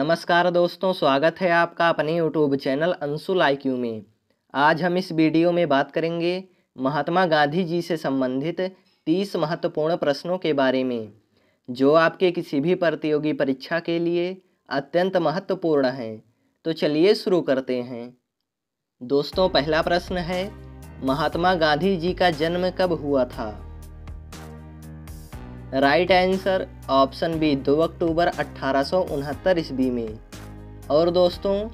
नमस्कार दोस्तों, स्वागत है आपका अपने यूट्यूब चैनल अंशुल IQ में। आज हम इस वीडियो में बात करेंगे महात्मा गांधी जी से संबंधित 30 महत्वपूर्ण प्रश्नों के बारे में, जो आपके किसी भी प्रतियोगी परीक्षा के लिए अत्यंत महत्वपूर्ण हैं। तो चलिए शुरू करते हैं। दोस्तों, पहला प्रश्न है, महात्मा गांधी जी का जन्म कब हुआ था? राइट आंसर ऑप्शन बी 2 अक्टूबर 1869 ईस्वी में। और दोस्तों,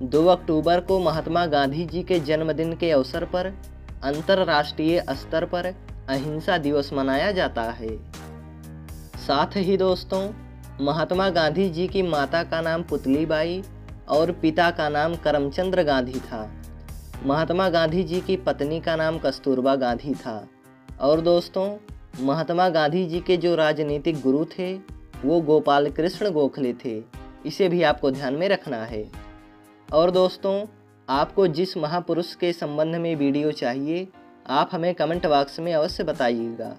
2 अक्टूबर को महात्मा गांधी जी के जन्मदिन के अवसर पर अंतर्राष्ट्रीय स्तर पर अहिंसा दिवस मनाया जाता है। साथ ही दोस्तों, महात्मा गांधी जी की माता का नाम पुतलीबाई और पिता का नाम करमचंद गांधी था। महात्मा गांधी जी की पत्नी का नाम कस्तूरबा गांधी था। और दोस्तों, महात्मा गांधी जी के जो राजनीतिक गुरु थे वो गोपाल कृष्ण गोखले थे। इसे भी आपको ध्यान में रखना है। और दोस्तों, आपको जिस महापुरुष के संबंध में वीडियो चाहिए आप हमें कमेंट बॉक्स में अवश्य बताइएगा।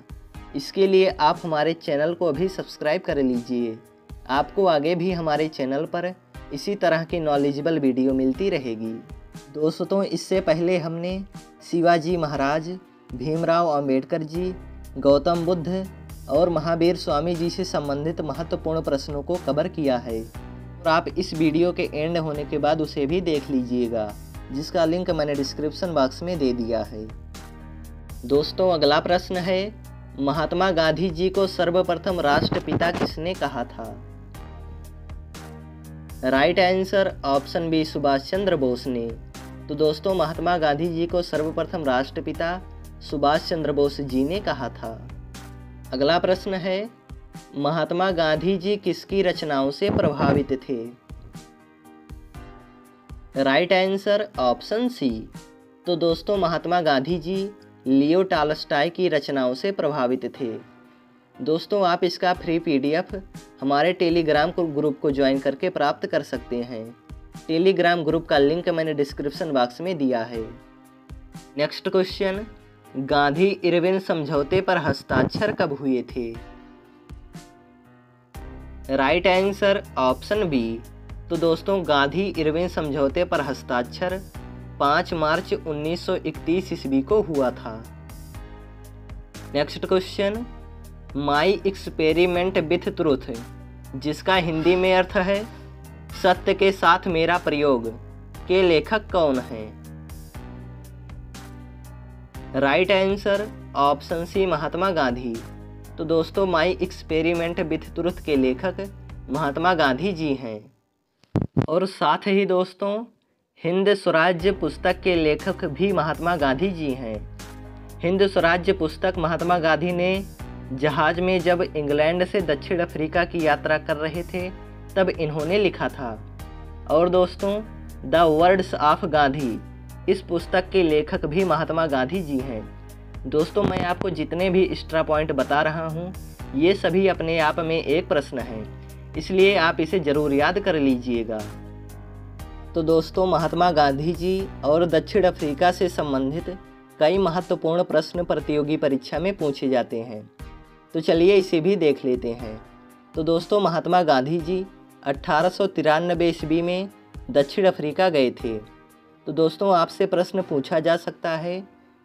इसके लिए आप हमारे चैनल को अभी सब्सक्राइब कर लीजिए। आपको आगे भी हमारे चैनल पर इसी तरह की नॉलेजेबल वीडियो मिलती रहेगी। दोस्तों, इससे पहले हमने शिवाजी महाराज, भीमराव अंबेडकर जी, गौतम बुद्ध और महावीर स्वामी जी से संबंधित महत्वपूर्ण प्रश्नों को कवर किया है और आप इस वीडियो के एंड होने के बाद उसे भी देख लीजिएगा, जिसका लिंक मैंने डिस्क्रिप्शन बॉक्स में दे दिया है। दोस्तों, अगला प्रश्न है, महात्मा गांधी जी को सर्वप्रथम राष्ट्रपिता किसने कहा था? Right answer option B Subhash Chandra Bose ने। तो दोस्तों, महात्मा गांधी जी को सर्वप्रथम राष्ट्रपिता सुभाष चंद्र बोस जी ने कहा था। अगला प्रश्न है, महात्मा गांधी जी किसकी रचनाओं से प्रभावित थे? Right answer option C. तो दोस्तों, महात्मा गांधी जी लियो टॉल्स्टॉय की रचनाओं से प्रभावित थे। दोस्तों, आप इसका फ्री PDF हमारे टेलीग्राम ग्रुप को ज्वाइन करके प्राप्त कर सकते हैं। टेलीग्राम ग्रुप का लिंक मैंने डिस्क्रिप्शन बॉक्स में दिया है। नेक्स्ट क्वेश्चन, गांधी इरविन समझौते पर हस्ताक्षर कब हुए थे? Right answer option B. तो दोस्तों, गांधी इरविन समझौते पर हस्ताक्षर 5 मार्च 1931 ईस्वी को हुआ था। Next question, my experiment with truth, जिसका हिंदी में अर्थ है सत्य के साथ मेरा प्रयोग, के लेखक कौन हैं? राइट आंसर ऑप्शन सी महात्मा गांधी। तो दोस्तों, माई एक्सपेरिमेंट विथ ट्रूथ के लेखक महात्मा गांधी जी हैं। और साथ ही दोस्तों, हिंद स्वराज्य पुस्तक के लेखक भी महात्मा गांधी जी हैं। हिंद स्वराज्य पुस्तक महात्मा गांधी ने जहाज में जब इंग्लैंड से दक्षिण अफ्रीका की यात्रा कर रहे थे तब इन्होंने लिखा था। और दोस्तों, द वर्ड्स ऑफ गांधी, इस पुस्तक के लेखक भी महात्मा गांधी जी हैं। दोस्तों, मैं आपको जितने भी एक्स्ट्रा पॉइंट बता रहा हूँ ये सभी अपने आप में एक प्रश्न है, इसलिए आप इसे ज़रूर याद कर लीजिएगा। तो दोस्तों, महात्मा गांधी जी और दक्षिण अफ्रीका से संबंधित कई महत्वपूर्ण प्रश्न प्रतियोगी परीक्षा में पूछे जाते हैं। तो चलिए इसे भी देख लेते हैं। तो दोस्तों, महात्मा गांधी जी 1893 ईस्वी में दक्षिण अफ्रीका गए थे। तो दोस्तों, आपसे प्रश्न पूछा जा सकता है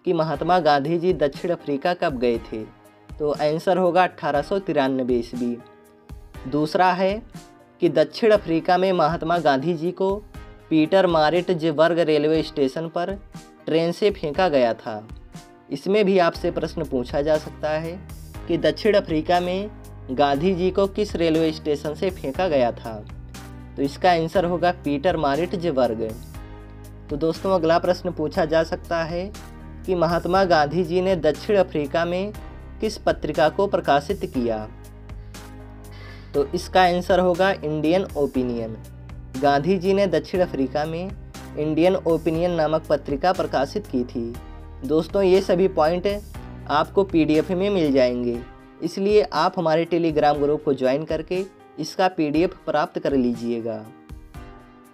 कि महात्मा गांधी जी दक्षिण अफ्रीका कब गए थे? तो आंसर होगा 1893 ईस्वी। दूसरा है कि दक्षिण अफ्रीका में महात्मा गांधी जी को पीटरमारिट्जबर्ग रेलवे स्टेशन पर ट्रेन से फेंका गया था। इसमें भी आपसे प्रश्न पूछा जा सकता है कि दक्षिण अफ्रीका में गांधी जी को किस रेलवे स्टेशन से फेंका गया था? तो इसका आंसर होगा पीटरमारिट्जबर्ग। तो दोस्तों, अगला प्रश्न पूछा जा सकता है कि महात्मा गांधी जी ने दक्षिण अफ्रीका में किस पत्रिका को प्रकाशित किया? तो इसका आंसर होगा इंडियन ओपिनियन। गांधी जी ने दक्षिण अफ्रीका में इंडियन ओपिनियन नामक पत्रिका प्रकाशित की थी। दोस्तों, ये सभी पॉइंट आपको PDF में मिल जाएंगे, इसलिए आप हमारे टेलीग्राम ग्रुप को ज्वाइन करके इसका PDF प्राप्त कर लीजिएगा।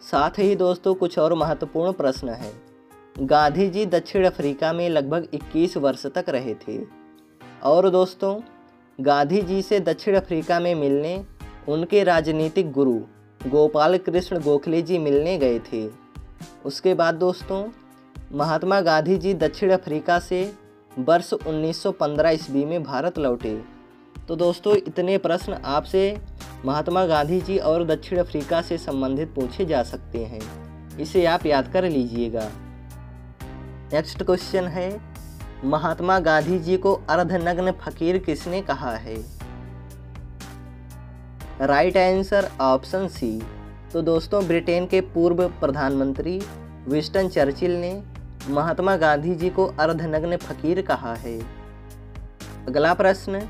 साथ ही दोस्तों, कुछ और महत्वपूर्ण प्रश्न हैं। गांधी जी दक्षिण अफ्रीका में लगभग 21 वर्ष तक रहे थे। और दोस्तों, गांधी जी से दक्षिण अफ्रीका में मिलने उनके राजनीतिक गुरु गोपाल कृष्ण गोखले जी मिलने गए थे। उसके बाद दोस्तों महात्मा गांधी जी दक्षिण अफ्रीका से वर्ष 1915 ईस्वी में भारत लौटे। तो दोस्तों इतने प्रश्न आपसे महात्मा गांधी जी और दक्षिण अफ्रीका से संबंधित पूछे जा सकते हैं, इसे आप याद कर लीजिएगा। नेक्स्ट क्वेश्चन है, महात्मा गांधी जी को अर्धनग्न फकीर किसने कहा है? Right answer option C. तो दोस्तों ब्रिटेन के पूर्व प्रधानमंत्री विंस्टन चर्चिल ने महात्मा गांधी जी को अर्धनग्न फकीर कहा है। अगला प्रश्न,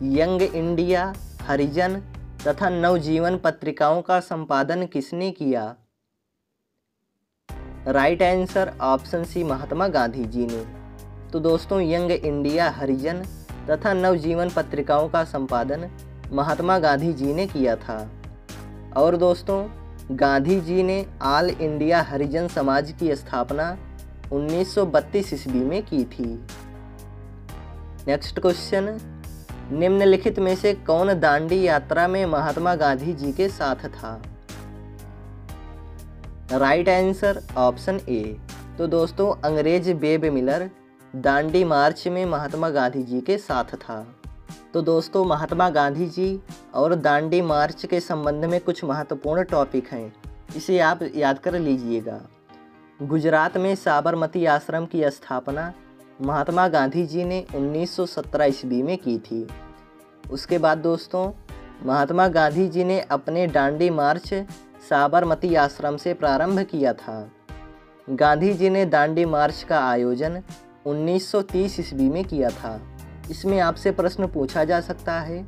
यंग इंडिया, हरिजन तथा नवजीवन पत्रिकाओं का संपादन किसने किया? राइट आंसर ऑप्शन सी, महात्मा गांधी जी ने। तो दोस्तों यंग इंडिया, हरिजन तथा नवजीवन पत्रिकाओं का संपादन महात्मा गांधी जी ने किया था। और दोस्तों गांधी जी ने ऑल इंडिया हरिजन समाज की स्थापना 1932 ईस्वी में की थी। नेक्स्ट क्वेश्चन, निम्नलिखित में से कौन दांडी यात्रा में महात्मा गांधी जी के साथ था? Right answer option A. तो दोस्तों अंग्रेज बेब मिलर दांडी मार्च में महात्मा गांधी जी के साथ था। तो दोस्तों महात्मा गांधी जी और दांडी मार्च के संबंध में कुछ महत्वपूर्ण टॉपिक हैं, इसे आप याद कर लीजिएगा। गुजरात में साबरमती आश्रम की स्थापना महात्मा गांधी जी ने 1917 ईस्वी में की थी। उसके बाद दोस्तों महात्मा गांधी जी ने अपने दांडी मार्च साबरमती आश्रम से प्रारंभ किया था। गांधी जी ने दांडी मार्च का आयोजन 1930 ईस्वी में किया था। इसमें आपसे प्रश्न पूछा जा सकता है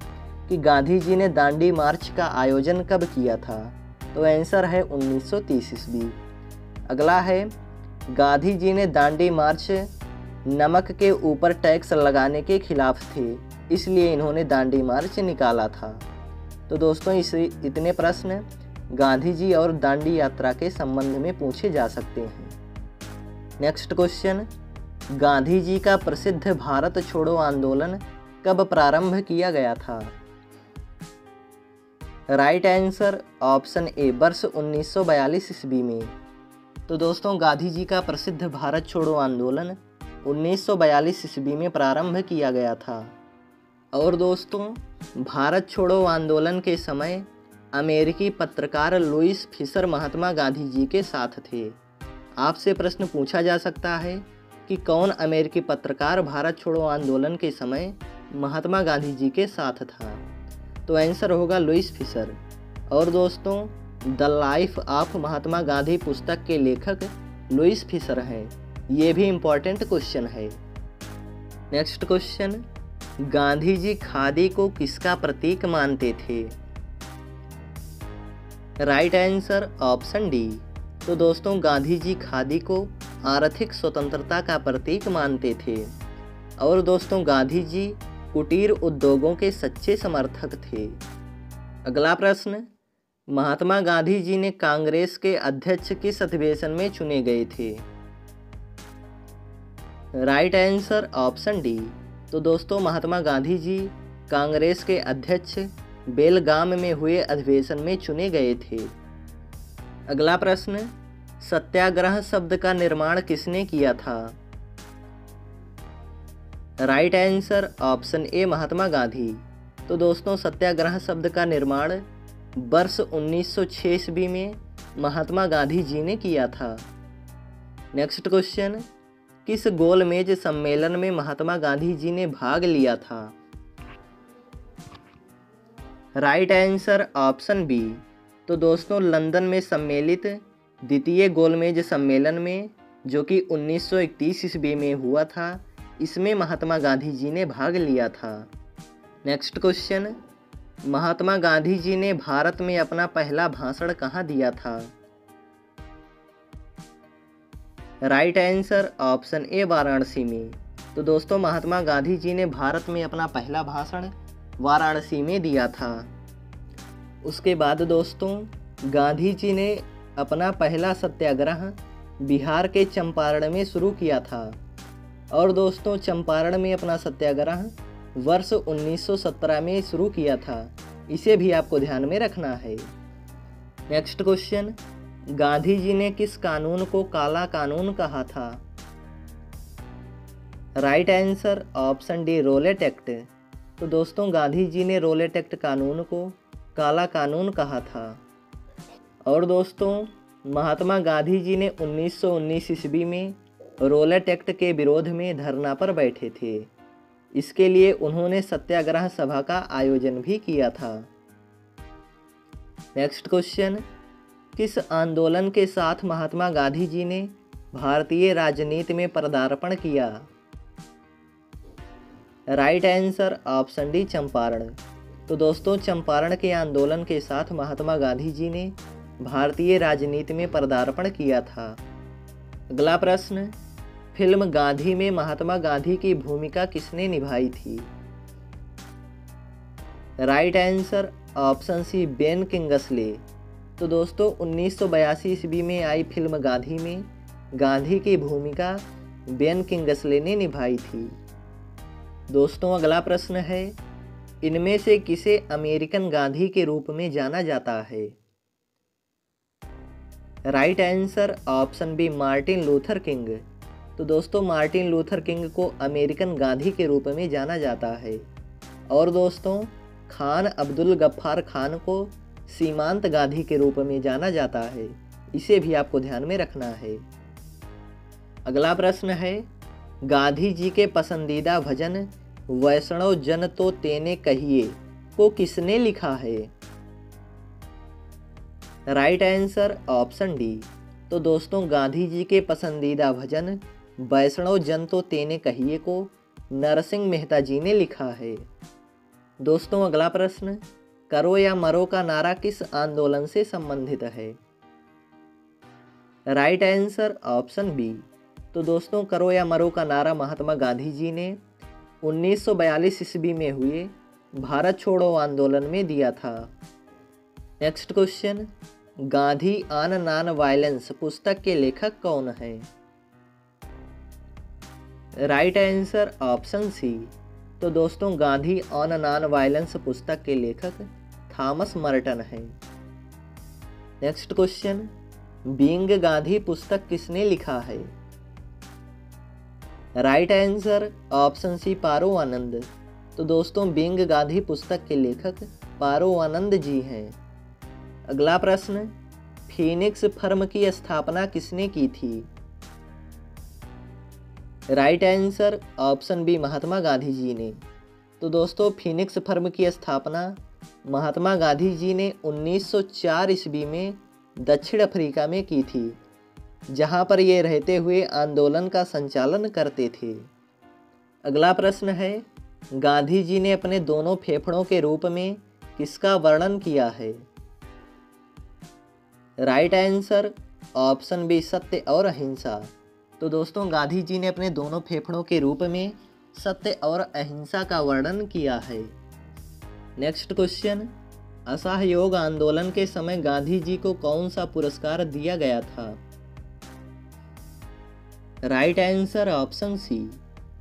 कि गांधी जी ने दांडी मार्च का आयोजन कब किया था? तो आंसर है 1930 ईस्वी। अगला है, गांधी जी ने दांडी मार्च नमक के ऊपर टैक्स लगाने के खिलाफ थे, इसलिए इन्होंने दांडी मार्च निकाला था। तो दोस्तों इतने प्रश्न गांधी जी और दांडी यात्रा के संबंध में पूछे जा सकते हैं। नेक्स्ट क्वेश्चन, गांधी जी का प्रसिद्ध भारत छोड़ो आंदोलन कब प्रारंभ किया गया था? राइट आंसर ऑप्शन ए, वर्ष 1942 ईस्वी में। तो दोस्तों गांधी जी का प्रसिद्ध भारत छोड़ो आंदोलन 1942 ईस्वी में प्रारंभ किया गया था। और दोस्तों भारत छोड़ो आंदोलन के समय अमेरिकी पत्रकार लुईस फिशर महात्मा गांधी जी के साथ थे। आपसे प्रश्न पूछा जा सकता है कि कौन अमेरिकी पत्रकार भारत छोड़ो आंदोलन के समय महात्मा गांधी जी के साथ था? तो आंसर होगा लुईस फिशर। और दोस्तों the life of Mahatma Gandhi पुस्तक के लेखक लुईस फिशर हैं। ये भी इम्पोर्टेंट क्वेश्चन है। नेक्स्ट क्वेश्चन, गांधी जी खादी को किसका प्रतीक मानते थे? Right answer option D. तो दोस्तों गांधी जी खादी को आर्थिक स्वतंत्रता का प्रतीक मानते थे। और दोस्तों गांधी जी कुटीर उद्योगों के सच्चे समर्थक थे। अगला प्रश्न, महात्मा गांधी जी ने कांग्रेस के अध्यक्ष किस अधिवेशन में चुने गए थे? Right answer option D. तो दोस्तों महात्मा गांधी जी कांग्रेस के अध्यक्ष बेलगाम में हुए अधिवेशन में चुने गए थे। अगला प्रश्न, सत्याग्रह शब्द का निर्माण किसने किया था? Right answer option A, Mahatma Gandhi. तो दोस्तों सत्याग्रह शब्द का निर्माण वर्ष 1906 ईस्वी में महात्मा गांधी जी ने किया था। नेक्स्ट क्वेश्चन, किस गोलमेज सम्मेलन में महात्मा गांधी जी ने भाग लिया था? Right answer option B. तो दोस्तों लंदन में सम्मिलित द्वितीय गोलमेज सम्मेलन में, जो कि 1931 ईस्वी में हुआ था, इसमें महात्मा गांधी जी ने भाग लिया था। नेक्स्ट क्वेश्चन, महात्मा गांधी जी ने भारत में अपना पहला भाषण कहाँ दिया था? Right answer option A, Varanasi में। तो दोस्तों महात्मा गांधी जी ने भारत में अपना पहला भाषण वाराणसी में दिया था। उसके बाद दोस्तों गांधी जी ने अपना पहला सत्याग्रह बिहार के चंपारण में शुरू किया था। और दोस्तों चंपारण में अपना सत्याग्रह वर्ष 1917 में शुरू किया था। इसे भी आपको ध्यान में रखना है। नेक्स्ट क्वेश्चन, गांधी जी ने किस कानून को काला कानून कहा था? Right answer option D Rowlatt Act. तो दोस्तों गांधी जी ने रोलेट एक्ट कानून को काला कानून कहा था। और दोस्तों महात्मा गांधी जी ने 1919 ईस्वी में रोलेट एक्ट के विरोध में धरना पर बैठे थे। इसके लिए उन्होंने सत्याग्रह सभा का आयोजन भी किया था। नेक्स्ट क्वेश्चन, किस आंदोलन के साथ महात्मा गांधी जी ने भारतीय राजनीति में पदार्पण किया? Right answer option D Champaran. तो दोस्तों चंपारण के आंदोलन के साथ महात्मा गांधी जी ने भारतीय राजनीति में पदार्पण किया था। अगला प्रश्न, फिल्म गांधी में महात्मा गांधी की भूमिका किसने निभाई थी? Right answer option C Ben Kingsley. तो दोस्तों 1982 ईस्वी में आई फिल्म गांधी में गांधी की भूमिका बेन किंगसले ने निभाई थी। दोस्तों अगला प्रश्न है, इनमें से किसे अमेरिकन गांधी के रूप में जाना जाता है? Right answer option B Martin Luther King. तो दोस्तों मार्टिन लूथर किंग को अमेरिकन गांधी के रूप में जाना जाता है। और दोस्तों खान अब्दुल गफ्फार खान को सीमांत गांधी के रूप में जाना जाता है। इसे भी आपको ध्यान में रखना है। अगला प्रश्न है, गांधी जी के पसंदीदा भजन वैष्णव जन तो तेने कहिए को किसने लिखा है? Right answer option D. तो दोस्तों गांधी जी के पसंदीदा भजन वैष्णव जन तो तेने कहिए को नरसिंह मेहता जी ने लिखा है। दोस्तों अगला प्रश्न, करो या मरो का नारा किस आंदोलन से संबंधित है? Right answer option B. तो दोस्तों करो या मरो का नारा महात्मा गांधी जी ने 1942 ईस्वी में हुए भारत छोड़ो आंदोलन में दिया था। Next question, Gandhi on non violence पुस्तक के लेखक कौन है? Right answer option C. तो दोस्तों गांधी ऑन नॉन वायलेंस पुस्तक के लेखक थॉमस मर्टन है। नेक्स्ट क्वेश्चन, बीइंग गांधी पुस्तक किसने लिखा है? Right answer option C Paro Anand. तो दोस्तों बीइंग गांधी पुस्तक के लेखक पारो आनंद जी हैं। अगला प्रश्न, फीनिक्स फर्म की स्थापना किसने की थी? Right answer option B Mahatma Gandhi ji ने। तो दोस्तों फीनिक्स फर्म की स्थापना महात्मा गांधी जी ने 1904 ईस्वी में दक्षिण अफ्रीका में की थी, जहां पर ये रहते हुए आंदोलन का संचालन करते थे। अगला प्रश्न है, गांधी जी ने अपने दोनों फेफड़ों के रूप में किसका वर्णन किया है? राइट आंसर ऑप्शन बी सत्य और अहिंसा। तो दोस्तों गांधी जी ने अपने दोनों फेफड़ों के रूप में सत्य और अहिंसा का वर्णन किया है। नेक्स्ट क्वेश्चन, असहयोग आंदोलन के समय गांधी जी को कौन सा पुरस्कार दिया गया था? Right answer option C.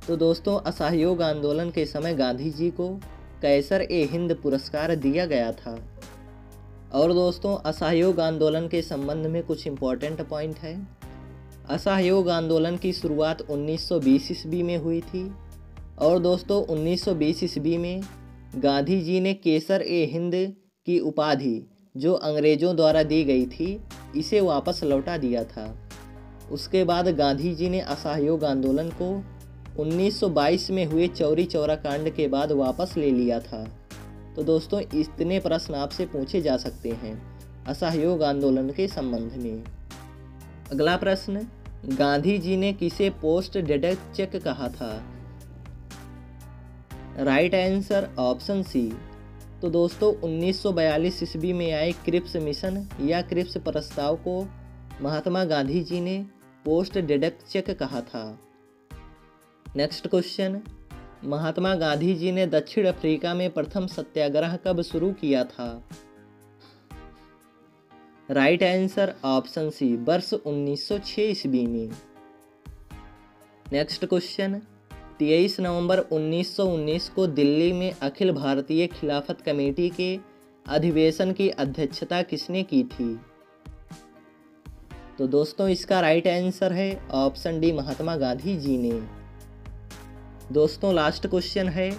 तो दोस्तों असहयोग आंदोलन के समय गांधी जी को कैसर ए हिंद पुरस्कार दिया गया था। और दोस्तों असहयोग आंदोलन के संबंध में कुछ इम्पोर्टेंट पॉइंट है। असहयोग आंदोलन की शुरुआत 1920 ईस्वी में हुई थी। और दोस्तों 1920 ईस्वी में गांधी जी ने केसर ए हिंद की उपाधि जो अंग्रेज़ों द्वारा दी गई थी इसे वापस लौटा दिया था। उसके बाद गांधी जी ने असहयोग आंदोलन को 1922 में हुए चौरी चौरा कांड के बाद वापस ले लिया था। तो दोस्तों इतने प्रश्न आपसे पूछे जा सकते हैं असहयोग आंदोलन के संबंध में। अगला प्रश्न, गांधी जी ने किसे पोस्ट डिडक्ट कहा था? Right answer option C. तो दोस्तों 1942 ईस्वी में आए क्रिप्स मिशन या क्रिप्स प्रस्ताव को महात्मा गांधी जी ने पोस्ट डिडक्ट कहा था। नेक्स्ट क्वेश्चन, महात्मा गांधी जी ने दक्षिण अफ्रीका में प्रथम सत्याग्रह कब शुरू किया था? राइट आंसर ऑप्शन सी वर्ष 1906 ईस्वी में। नेक्स्ट क्वेश्चन, 23 नवंबर 1919 को दिल्ली में अखिल भारतीय खिलाफत कमेटी के अधिवेशन की अध्यक्षता किसने की थी? तो दोस्तों इसका राइट आंसर है ऑप्शन डी, महात्मा गांधी जी ने। दोस्तों लास्ट क्वेश्चन है,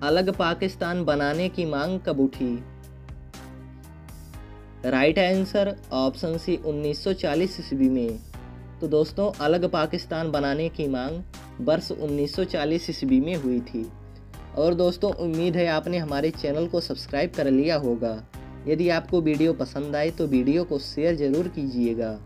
अलग पाकिस्तान बनाने की मांग कब उठी? राइट आंसर ऑप्शन सी, 1940 ईस्वी में। तो दोस्तों अलग पाकिस्तान बनाने की मांग वर्ष 1940 ईस्वी में हुई थी। और दोस्तों उम्मीद है आपने हमारे चैनल को सब्सक्राइब कर लिया होगा। यदि आपको वीडियो पसंद आए तो वीडियो को शेयर ज़रूर कीजिएगा।